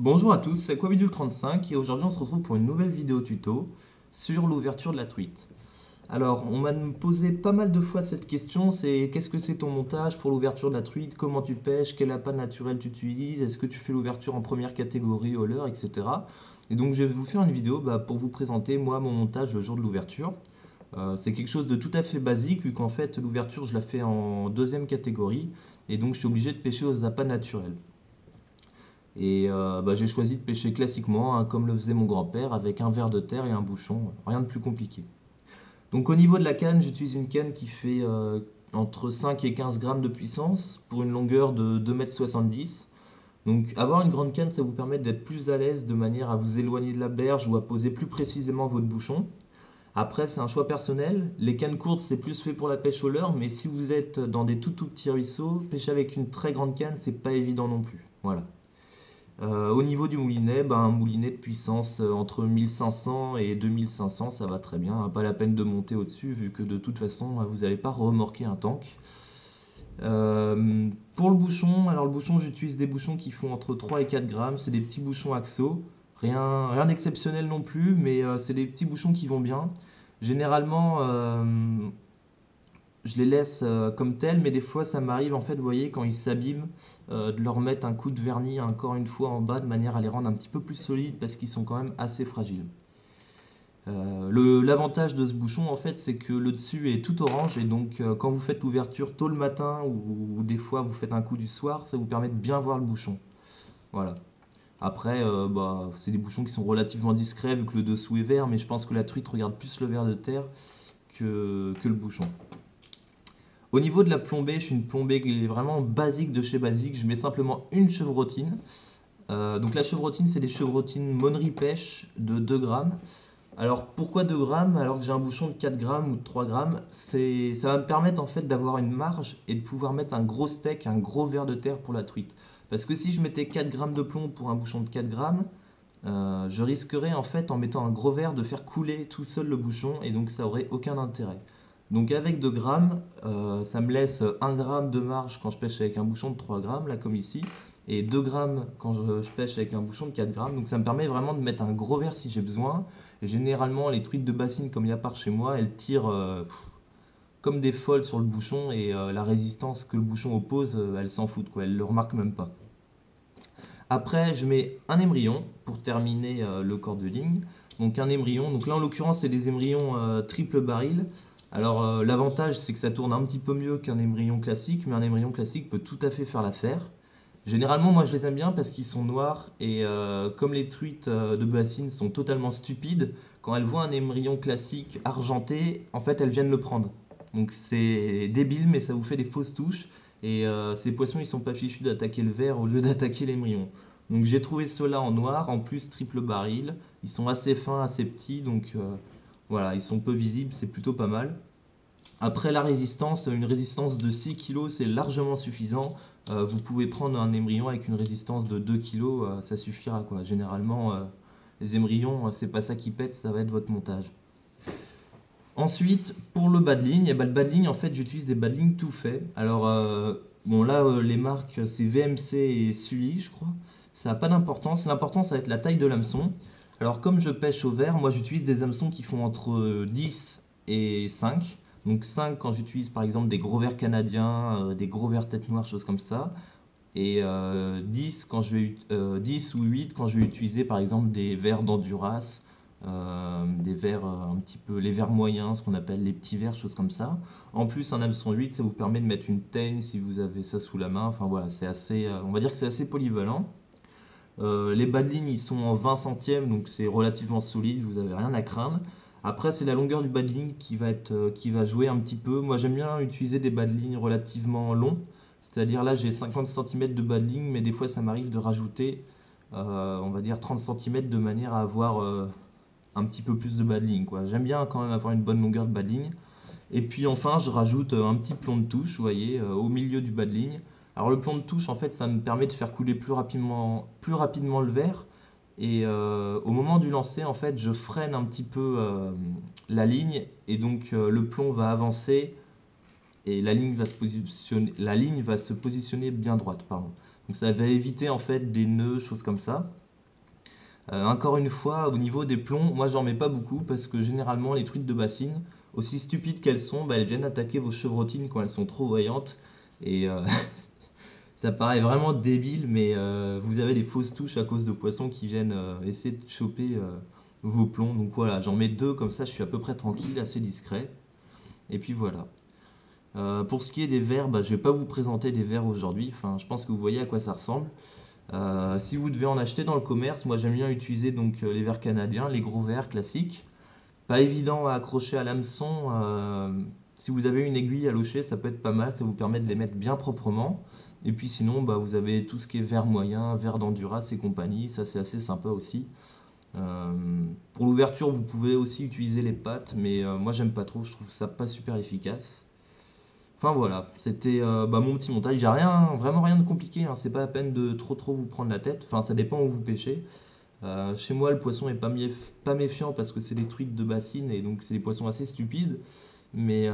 Bonjour à tous, c'est Quabidule35 et aujourd'hui on se retrouve pour une nouvelle vidéo tuto sur l'ouverture de la truite. Alors, on m'a posé pas mal de fois cette question, c'est qu'est-ce que c'est ton montage pour l'ouverture de la truite, comment tu pêches, quel appât naturel tu utilises, est-ce que tu fais l'ouverture en première catégorie, au leurre, etc. Et donc je vais vous faire une vidéo pour vous présenter moi mon montage le jour de l'ouverture. C'est quelque chose de tout à fait basique vu qu'en fait l'ouverture je la fais en deuxième catégorie et donc je suis obligé de pêcher aux appâts naturels. J'ai choisi de pêcher classiquement, hein, comme le faisait mon grand-père, avec un ver de terre et un bouchon, rien de plus compliqué. Donc au niveau de la canne, j'utilise une canne qui fait entre 5 et 15 grammes de puissance pour une longueur de 2,70 m. Donc avoir une grande canne, ça vous permet d'être plus à l'aise de manière à vous éloigner de la berge ou à poser plus précisément votre bouchon. Après, c'est un choix personnel. Les cannes courtes, c'est plus fait pour la pêche au leurre, mais si vous êtes dans des tout petits ruisseaux, pêcher avec une très grande canne, c'est pas évident non plus. Voilà. Au niveau du moulinet, un moulinet de puissance entre 1500 et 2500, ça va très bien, hein. Pas la peine de monter au-dessus, vu que de toute façon, vous n'allez pas remorquer un tank. Pour le bouchon, alors le bouchon, j'utilise des bouchons qui font entre 3 et 4 grammes. C'est des petits bouchons Axo. Rien d'exceptionnel non plus, mais c'est des petits bouchons qui vont bien. Généralement, je les laisse comme tels, mais des fois ça m'arrive en fait, vous voyez, quand ils s'abîment, de leur mettre un coup de vernis encore une fois en bas de manière à les rendre un petit peu plus solides parce qu'ils sont quand même assez fragiles. L'avantage de ce bouchon en fait, c'est que le dessus est tout orange et donc quand vous faites l'ouverture tôt le matin ou des fois vous faites un coup du soir, ça vous permet de bien voir le bouchon. Voilà. Après, c'est des bouchons qui sont relativement discrets vu que le dessous est vert, mais je pense que la truite regarde plus le ver de terre que le bouchon. Au niveau de la plombée, je suis une plombée qui est vraiment basique de chez basique. Je mets simplement une chevrotine. Donc la chevrotine, c'est des chevrotines Monnerie Pêche de 2 grammes. Alors pourquoi 2 grammes alors que j'ai un bouchon de 4 grammes ou de 3 grammes? Ça va me permettre en fait d'avoir une marge et de pouvoir mettre un gros steak, un gros ver de terre pour la truite. Parce que si je mettais 4 grammes de plomb pour un bouchon de 4 grammes, je risquerais en fait en mettant un gros verre de faire couler tout seul le bouchon et donc ça aurait aucun intérêt. Donc avec 2 grammes, ça me laisse 1 gramme de marge quand je pêche avec un bouchon de 3 grammes, là comme ici, et 2 grammes quand je pêche avec un bouchon de 4 grammes. Donc ça me permet vraiment de mettre un gros verre si j'ai besoin. Et généralement les truites de bassine comme il y a par chez moi, elles tirent comme des folles sur le bouchon et la résistance que le bouchon oppose, elles s'en foutent quoi, elles le remarquent même pas. Après, je mets un émerillon pour terminer le corps de ligne. Donc un émerillon, donc là en l'occurrence c'est des émerillons triple baril. Alors l'avantage c'est que ça tourne un petit peu mieux qu'un émerillon classique, mais un émerillon classique peut tout à fait faire l'affaire. Généralement moi je les aime bien parce qu'ils sont noirs et comme les truites de bassine sont totalement stupides, quand elles voient un émerillon classique argenté, en fait elles viennent le prendre. Donc c'est débile mais ça vous fait des fausses touches et ces poissons ils sont pas fichus d'attaquer le verre au lieu d'attaquer l'émerillon. Donc j'ai trouvé ceux-là en noir, en plus triple baril, ils sont assez fins, assez petits donc voilà, ils sont peu visibles, c'est plutôt pas mal. Après la résistance, une résistance de 6 kg c'est largement suffisant. Vous pouvez prendre un émerillon avec une résistance de 2 kg, ça suffira quoi. Généralement, les émerillons, c'est pas ça qui pète, ça va être votre montage. Ensuite, pour le bas de ligne, le bas de ligne, en fait, j'utilise des bas de ligne tout faits. Alors, bon, là, les marques, c'est VMC et Sully, je crois. Ça n'a pas d'importance. L'important, ça va être la taille de l'hameçon. Alors, comme je pêche au verre, moi, j'utilise des hameçons qui font entre 10 et 5. Donc 5 quand j'utilise par exemple des gros vers canadiens, des gros vers tête noire, choses comme ça. Et 10, 10 ou 8 quand je vais utiliser par exemple des vers d'Honduras, des vers un petit peu, les vers moyens, ce qu'on appelle les petits vers, choses comme ça. En plus, un hameçon 8, ça vous permet de mettre une teigne si vous avez ça sous la main. Enfin voilà, c'est assez, on va dire que c'est assez polyvalent. Les bas de ligne, ils sont en 20 centièmes, donc c'est relativement solide, vous n'avez rien à craindre. Après, c'est la longueur du bas de ligne qui va jouer un petit peu. Moi, j'aime bien utiliser des bas de ligne relativement longs. C'est-à-dire là, j'ai 50 cm de bas de ligne, mais des fois, ça m'arrive de rajouter, on va dire 30 cm de manière à avoir un petit peu plus de bas de ligne, quoi. J'aime bien quand même avoir une bonne longueur de bas de ligne. Et puis enfin, je rajoute un petit plomb de touche, vous voyez, au milieu du bas de ligne. Alors le plomb de touche, en fait, ça me permet de faire couler plus rapidement le verre. Et au moment du lancer, en fait, je freine un petit peu la ligne et donc le plomb va avancer et la ligne va se positionner bien droite, pardon. Donc ça va éviter en fait des nœuds, choses comme ça. Encore une fois, au niveau des plombs, moi j'en mets pas beaucoup parce que généralement les truites de bassine, aussi stupides qu'elles sont, bah, elles viennent attaquer vos chevrotines quand elles sont trop voyantes. Et ça paraît vraiment débile, mais vous avez des fausses touches à cause de poissons qui viennent essayer de choper vos plombs. Donc voilà, j'en mets deux comme ça, je suis à peu près tranquille, assez discret. Et puis voilà. Pour ce qui est des verres, bah, je vais pas vous présenter des verres aujourd'hui. Enfin, je pense que vous voyez à quoi ça ressemble. Si vous devez en acheter dans le commerce, moi j'aime bien utiliser donc les verres canadiens, les gros verres classiques. Pas évident à accrocher à l'hameçon. Si vous avez une aiguille à locher, ça peut être pas mal. Ça vous permet de les mettre bien proprement. Et puis sinon, bah, vous avez tout ce qui est verre moyen, verre d'Endurance et compagnie. Ça c'est assez sympa aussi. Euh, pour l'ouverture, vous pouvez aussi utiliser les pattes, mais moi j'aime pas trop. Je trouve ça pas super efficace. Enfin voilà, c'était bah, mon petit montage. J'ai rien, vraiment rien de compliqué, hein. C'est pas la peine de trop vous prendre la tête. Enfin, ça dépend où vous pêchez. Chez moi, le poisson est pas méfiant parce que c'est des truites de bassine et donc c'est des poissons assez stupides. Mais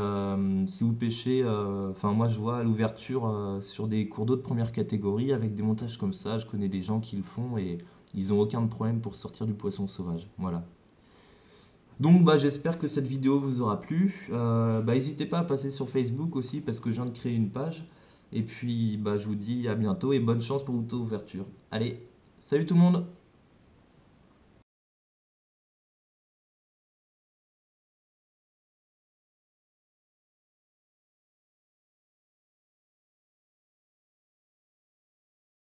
si vous pêchez, enfin moi je vois à l'ouverture sur des cours d'eau de première catégorie avec des montages comme ça, je connais des gens qui le font et ils ont aucun problème pour sortir du poisson sauvage. Voilà. Donc bah, j'espère que cette vidéo vous aura plu. Bah, n'hésitez pas à passer sur Facebook aussi parce que je viens de créer une page. Et puis bah, je vous dis à bientôt et bonne chance pour votre ouverture. Allez, salut tout le monde!